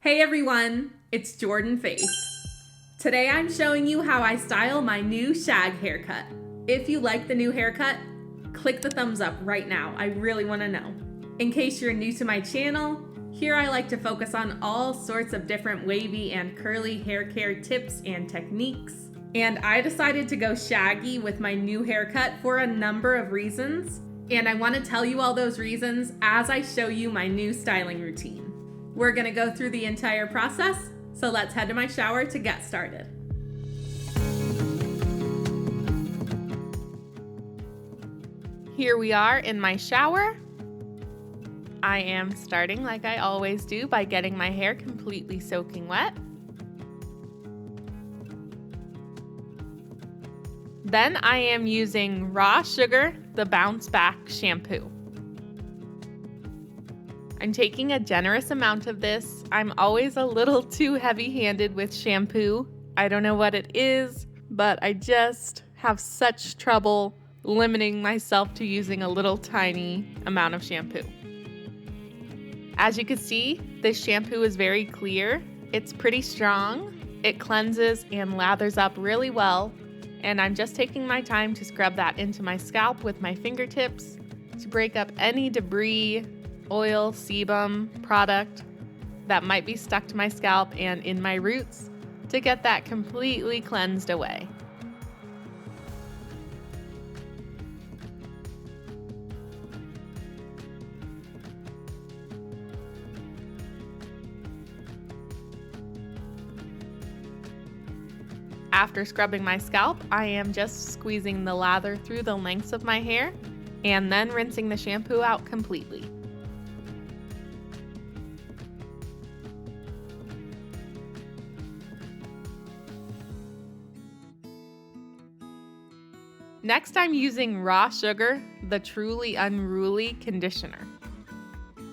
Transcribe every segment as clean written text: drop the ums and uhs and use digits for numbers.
Hey everyone, it's Jordan Faith. Today I'm showing you how I style my new shag haircut. If you like the new haircut, click the thumbs up right now. I really want to know. In case you're new to my channel, here I like to focus on all sorts of different wavy and curly hair care tips and techniques. And I decided to go shaggy with my new haircut for a number of reasons. And I want to tell you all those reasons as I show you my new styling routine. We're going to go through the entire process, so let's head to my shower to get started. Here we are in my shower. I am starting like I always do by getting my hair completely soaking wet. Then I am using Raw Sugar, the Bounce Back shampoo. I'm taking a generous amount of this. I'm always a little too heavy-handed with shampoo. I don't know what it is, but I just have such trouble limiting myself to using a little tiny amount of shampoo. As you can see, this shampoo is very clear. It's pretty strong. It cleanses and lathers up really well, and I'm just taking my time to scrub that into my scalp with my fingertips to break up any debris, oil, sebum, product that might be stuck to my scalp and in my roots to get that completely cleansed away. After scrubbing my scalp, I am just squeezing the lather through the lengths of my hair and then rinsing the shampoo out completely. Next, I'm using Raw Sugar, the Truly Unruly conditioner.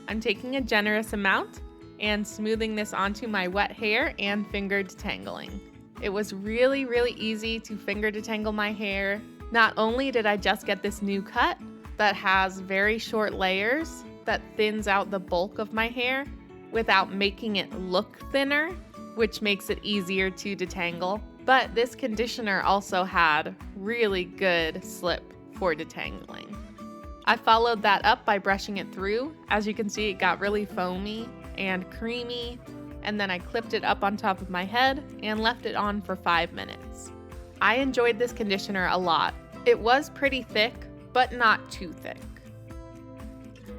I'm taking a generous amount and smoothing this onto my wet hair and finger detangling. It was really easy to finger detangle my hair. Not only did I just get this new cut that has very short layers that thins out the bulk of my hair without making it look thinner, which makes it easier to detangle, but this conditioner also had really good slip for detangling. I followed that up by brushing it through. As you can see, it got really foamy and creamy, and then I clipped it up on top of my head and left it on for 5 minutes. I enjoyed this conditioner a lot. It was pretty thick, but not too thick.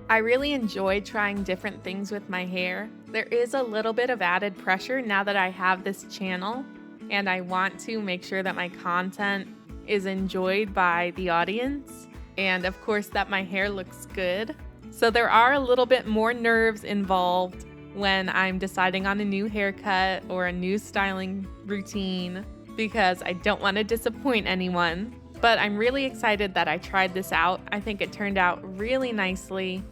I really enjoyed trying different things with my hair. There is a little bit of added pressure now that I have this channel, and I want to make sure that my content is enjoyed by the audience, and of course that my hair looks good. So there are a little bit more nerves involved when I'm deciding on a new haircut or a new styling routine because I don't want to disappoint anyone. But I'm really excited that I tried this out. I think it turned out really nicely.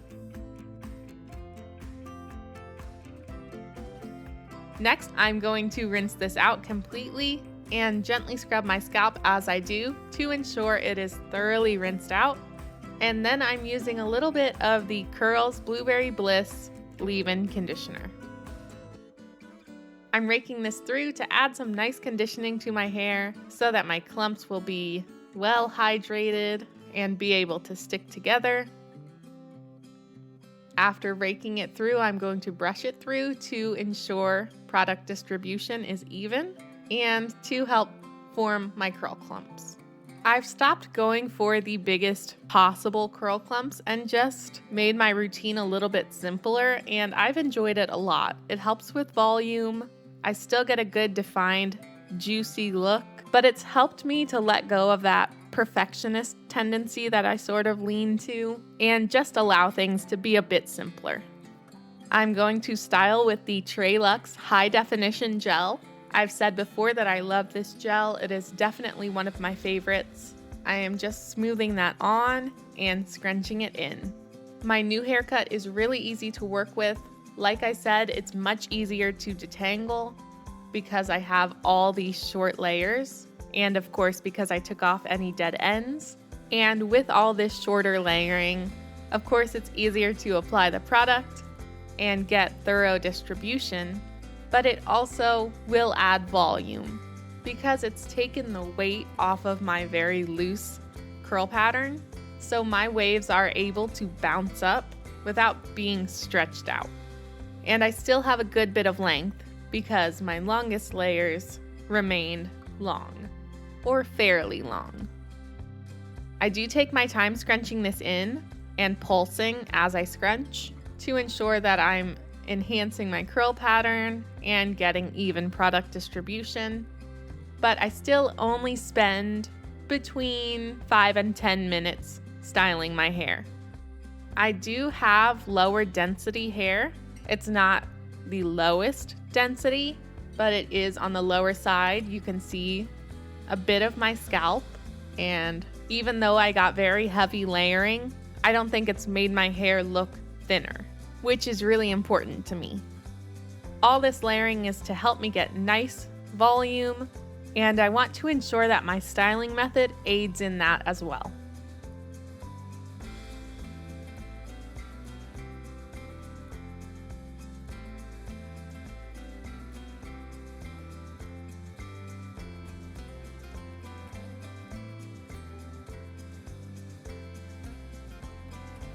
Next, I'm going to rinse this out completely and gently scrub my scalp as I do to ensure it is thoroughly rinsed out. And then I'm using a little bit of the Curls Blueberry Bliss leave-in conditioner. I'm raking this through to add some nice conditioning to my hair so that my clumps will be well hydrated and be able to stick together. After raking it through, I'm going to brush it through to ensure product distribution is even and to help form my curl clumps. I've stopped going for the biggest possible curl clumps and just made my routine a little bit simpler, and I've enjoyed it a lot. It helps with volume. I still get a good defined, juicy look, but it's helped me to let go of that perfectionist tendency that I sort of lean to and just allow things to be a bit simpler. I'm going to style with the Trailux High Definition Gel. I've said before that I love this gel. It is definitely one of my favorites. I am just smoothing that on and scrunching it in. My new haircut is really easy to work with. Like I said, it's much easier to detangle because I have all these short layers, and of course because I took off any dead ends. And with all this shorter layering, of course it's easier to apply the product and get thorough distribution but it also will add volume because it's taken the weight off of my very loose curl pattern, so my waves are able to bounce up without being stretched out. And I still have a good bit of length because my longest layers remain long, or fairly long. I do take my time scrunching this in and pulsing as I scrunch to ensure that I'm enhancing my curl pattern and getting even product distribution, but I still only spend between 5 and 10 minutes styling my hair. I do have lower density hair. It's not the lowest density, but it is on the lower side. You can see a bit of my scalp, and even though I got very heavy layering, I don't think it's made my hair look thinner, which is really important to me. All this layering is to help me get nice volume, and I want to ensure that my styling method aids in that as well.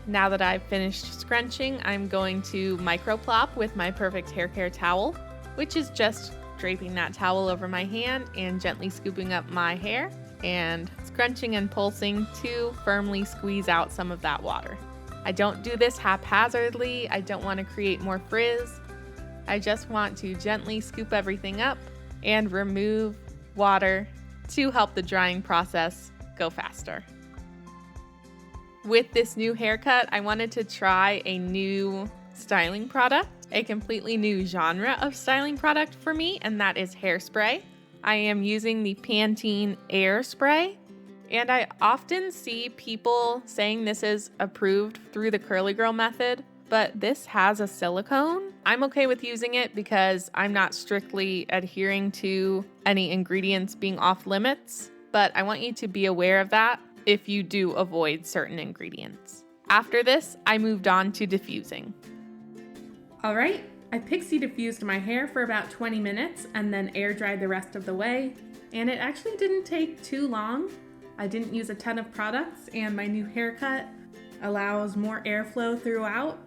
Now that I've finished scrunching, I'm going to microplop with my Perfect Hair Care towel, which is just draping that towel over my hand and gently scooping up my hair and scrunching and pulsing to firmly squeeze out some of that water. I don't do this haphazardly. I don't want to create more frizz. I just want to gently scoop everything up and remove water to help the drying process go faster. With this new haircut, I wanted to try a new styling product, a completely new genre of styling product for me, and that is hairspray. I am using the Pantene Air Spray, and I often see people saying this is approved through the Curly Girl method, but this has a silicone. I'm okay with using it because I'm not strictly adhering to any ingredients being off limits, but I want you to be aware of that if you do avoid certain ingredients. After this, I moved on to diffusing. All right, I pixie diffused my hair for about 20 minutes and then air dried the rest of the way. And it actually didn't take too long. I didn't use a ton of products, and my new haircut allows more airflow throughout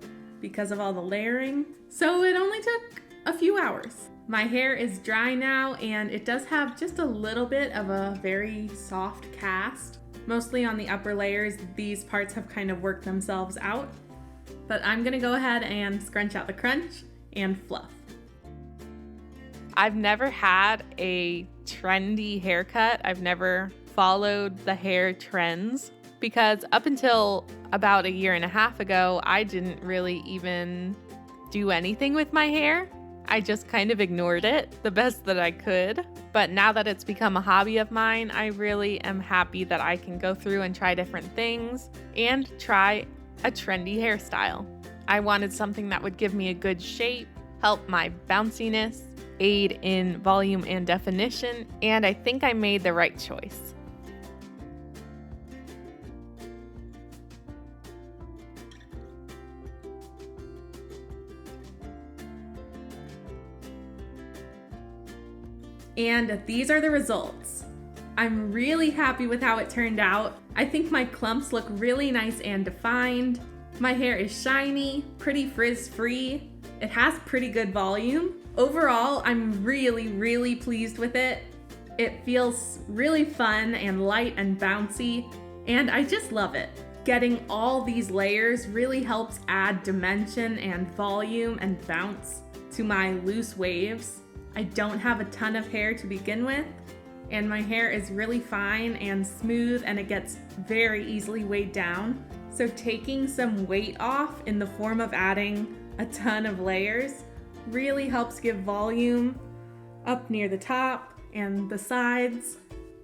because of all the layering. So it only took a few hours. My hair is dry now, and it does have just a little bit of a very soft cast. Mostly on the upper layers, these parts have kind of worked themselves out. But I'm gonna go ahead and scrunch out the crunch and fluff. I've never had a trendy haircut. I've never followed the hair trends because up until about a year and a half ago, I didn't really even do anything with my hair. I just kind of ignored it the best that I could. But now that it's become a hobby of mine, I really am happy that I can go through and try different things and try a trendy hairstyle. I wanted something that would give me a good shape, help my bounciness, aid in volume and definition, and I think I made the right choice. And these are the results. I'm really happy with how it turned out. I think my clumps look really nice and defined. My hair is shiny, pretty frizz-free. It has pretty good volume. Overall, I'm really pleased with it. It feels really fun and light and bouncy, and I just love it. Getting all these layers really helps add dimension and volume and bounce to my loose waves. I don't have a ton of hair to begin with, and my hair is really fine and smooth, and it gets very easily weighed down. So taking some weight off in the form of adding a ton of layers really helps give volume up near the top and the sides,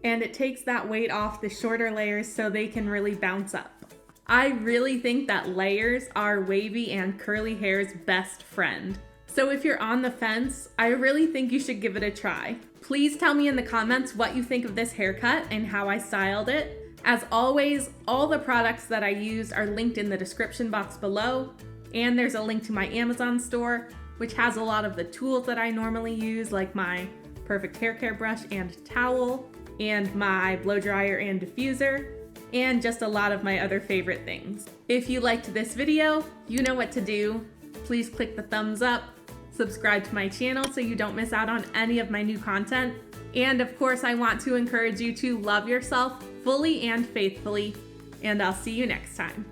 and it takes that weight off the shorter layers so they can really bounce up. I really think that layers are wavy and curly hair's best friend. So if you're on the fence, I really think you should give it a try. Please tell me in the comments what you think of this haircut and how I styled it. As always, all the products that I used are linked in the description box below, and there's a link to my Amazon store which has a lot of the tools that I normally use, like my perfect hair care brush and towel, and my blow dryer and diffuser, and just a lot of my other favorite things. If you liked this video, you know what to do. Please click the thumbs up, subscribe to my channel so you don't miss out on any of my new content. And of course, I want to encourage you to love yourself fully and faithfully, and I'll see you next time.